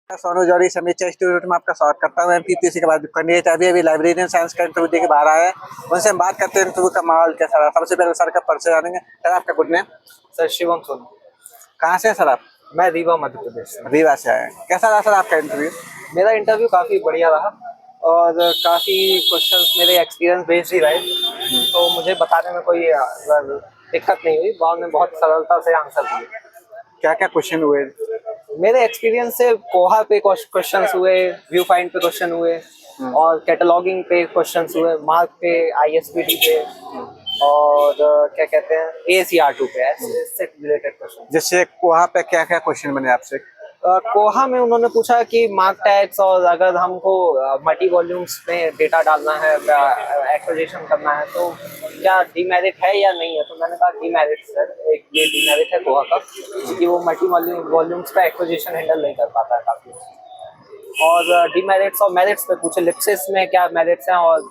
सोनू जौहरी समीक्षा इंस्टीट्यूट में आपका स्वागत करता हूँ। एमपीपीएससी के बाद कैंडिडेट अभी लाइब्रेरियन साइंस का इंटरव्यू देके बाहर आया है। उनसे हम बात करते हैं इंटरव्यू का माहौल कैसा रहा। सबसे पहले सर का परिचय जानेंगे। सर आपका good name? Sir Shivam Sonu. कहाँ से हैं सर आप? मैं रीवा मध्य प्रदेश से। रीवा से आए। कैसा रहा सर आपका इंटरव्यू? मेरा इंटरव्यू काफ़ी बढ़िया रहा और काफ़ी क्वेश्चंस मेरे एक्सपीरियंस बेस्ड ही रहे, तो मुझे बताने में कोई दिक्कत नहीं हुई। उन्होंने बहुत सरलता से आंसर दिए। क्या क्या क्वेश्चन हुए? मेरे एक्सपीरियंस से कोहा पे क्वेश्चंस हुए, व्यू फाइंड पे क्वेश्चन हुए और कैटलॉगिंग पे क्वेश्चंस हुए, मार्क पे, आईएसपीडी पे और क्या कहते हैं ACR2 पे, इससे रिलेटेड क्वेश्चन। जैसे वहाँ पे क्या क्या क्वेश्चन बने आपसे? कोहा में उन्होंने पूछा कि मार्क टैग्स और अगर हमको मल्टी वॉल्यूम्स में डेटा डालना है, एक्विजिशन करना है, तो क्या डीमेरिट है या नहीं है। तो मैंने कहा डीमेरिट सर, एक ये डीमेरिट है कोहा का, क्योंकि वो मल्टी वॉल्यूम्स का एक्विजिशन हैंडल नहीं कर पाता है काफ़ी। और डीमेरिट्स और मेरिट्स पे पूछे, लिप्सिस में क्या मेरिट्स हैं और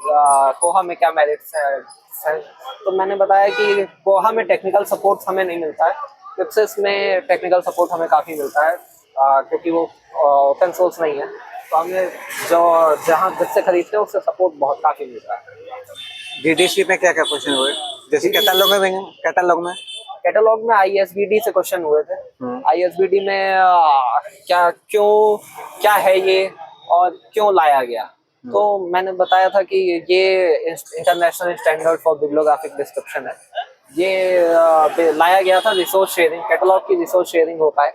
कोहा में क्या मेरिट्स हैं। तो मैंने बताया कि कोहा में टेक्निकल सपोर्ट हमें नहीं मिलता है, लिप्सिस में टेक्निकल सपोर्ट हमें काफ़ी मिलता है, क्योंकि वो ओपन सोर्स नहीं है, तो हमें जो जहाँ जिससे खरीदते हैं उससे सपोर्ट बहुत काफ़ी मिलता है। डीडीसी में क्या क्या क्वेश्चन हुए? जैसे कैटलॉग में ISBD से क्वेश्चन हुए थे। ISBD में क्या है ये और क्यों लाया गया। तो मैंने बताया था कि ये international standard for bibliographic description है। ये लाया गया था रिसोर्स शेयरिंग, कैटलॉग की रिसोर्स शेयरिंग होता है,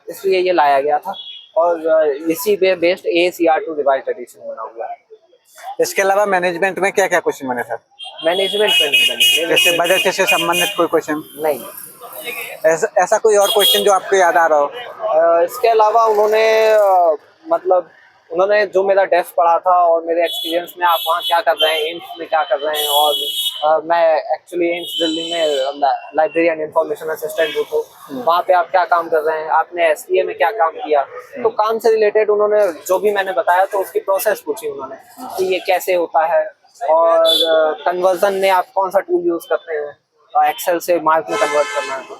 इसलिए ये लाया गया था। और इसी पे बेस्ड ACR2 रिवाइज्ड एडिशन बना हुआ है। इसके अलावा मैनेजमेंट में क्या क्या क्वेश्चन बने सर? मैनेजमेंट में नहीं बने। जैसे बजट से संबंधित कोई क्वेश्चन? नहीं। ऐसा कोई और क्वेश्चन जो आपको याद आ रहा हो? इसके अलावा उन्होंने जो मेरा डेफ पढ़ा था और मेरे एक्सपीरियंस में आप वहाँ क्या कर रहे हैं, एम्स में क्या कर रहे हैं, और मैं एक्चुअली एम्स दिल्ली में लाइब्रेरियन इंफॉर्मेशन असिस्टेंट हूँ, तो वहाँ पे आप क्या काम कर रहे हैं, आपने SPA में क्या काम किया। तो काम से रिलेटेड उन्होंने जो भी मैंने बताया, तो उसकी प्रोसेस पूछी उन्होंने कि ये कैसे होता है, और कन्वर्जन में आप कौन सा टूल यूज़ करते हैं, एक्सेल से मार्क में कन्वर्ट करना है, तो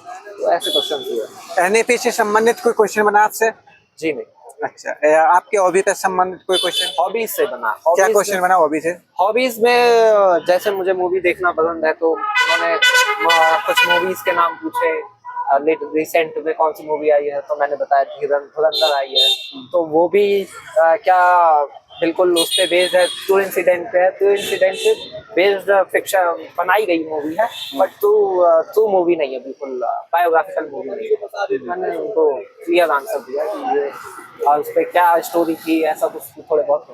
ऐसे क्वेश्चन हुए। NAP से संबंधित कोई क्वेश्चन बना आपसे? जी नहीं। अच्छा, आपके हॉबी से संबंधित कोई क्वेश्चन? हॉबीज से बना। क्या क्वेश्चन बना हॉबी से? हॉबीज में जैसे मुझे मूवी देखना पसंद है, तो उन्होंने कुछ मूवीज के नाम पूछे। रिसेंट में कौन सी मूवी आई है, तो मैंने बताया धुरंधर आई है, तो वो भी क्या बिल्कुल उस पे बेस्ड है, ट्रू इंसिडेंट पे है, ट्रू इंसिडेंट पे बेस्ड फिक्शन बनाई गई मूवी है, बट ट्रू मूवी नहीं है, बिल्कुल बायोग्राफिकल मूवी नहीं है। मैंने उनको क्लियर आंसर दिया कि ये उस पर क्या स्टोरी थी, ऐसा कुछ थोड़े बहुत।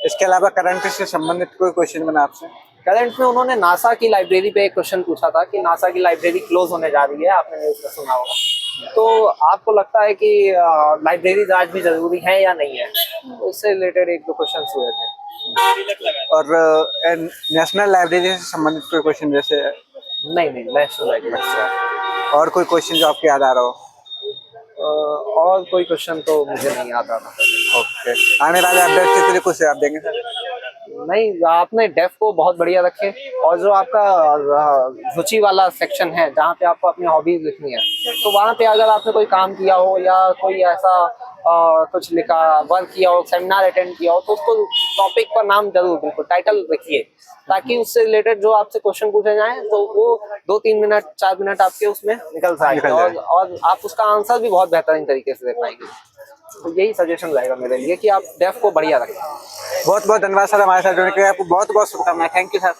इसके अलावा करंट से संबंधित कोई क्वेश्चन बना आपसे? करंट में उन्होंने नासा की लाइब्रेरी पे एक क्वेश्चन पूछा था कि नासा की लाइब्रेरी क्लोज होने जा रही है, आपने न्यूज़ में सुना होगा। तो आपको लगता है कि लाइब्रेरी आज भी जरूरी है या नहीं है, तो उससे रिलेटेड एक दो क्वेश्चन हुए थे। और नेशनल लाइब्रेरी से संबंधित कोई क्वेश्चन जैसे? नहीं, नेशनल लाइब्रेरी। और कोई क्वेश्चन जो आपको याद आ रहा हो? और कोई क्वेश्चन तो मुझे नहीं याद आ रहा। ओके, आने वाले अपडेट के लिए कुछ आप देंगे सर? नहीं, आपने डेफ को बहुत बढ़िया रखे, और जो आपका रुचि वाला सेक्शन है जहाँ पे आपको अपनी हॉबीज लिखनी है, तो वहाँ पे अगर आपने कोई काम किया हो या कोई ऐसा कुछ लिखा, वर्क किया हो, सेमिनार अटेंड किया हो, तो उसको टॉपिक पर नाम जरूर बिल्कुल टाइटल लिखिए, ताकि उससे रिलेटेड जो आपसे क्वेश्चन पूछे जाएं, तो वो 2-3 मिनट 4 मिनट आपके उसमें निकल जाएंगे, और आप उसका आंसर भी बहुत बेहतरीन तरीके से दे पाएंगे। तो यही सजेशन रहेगा मेरे लिए कि आप डेफ को बढ़िया रखें। बहुत बहुत धन्यवाद सर हमारे साथ जुड़ने के लिए। आपको बहुत बहुत शुभकामनाएं। Thank you sir.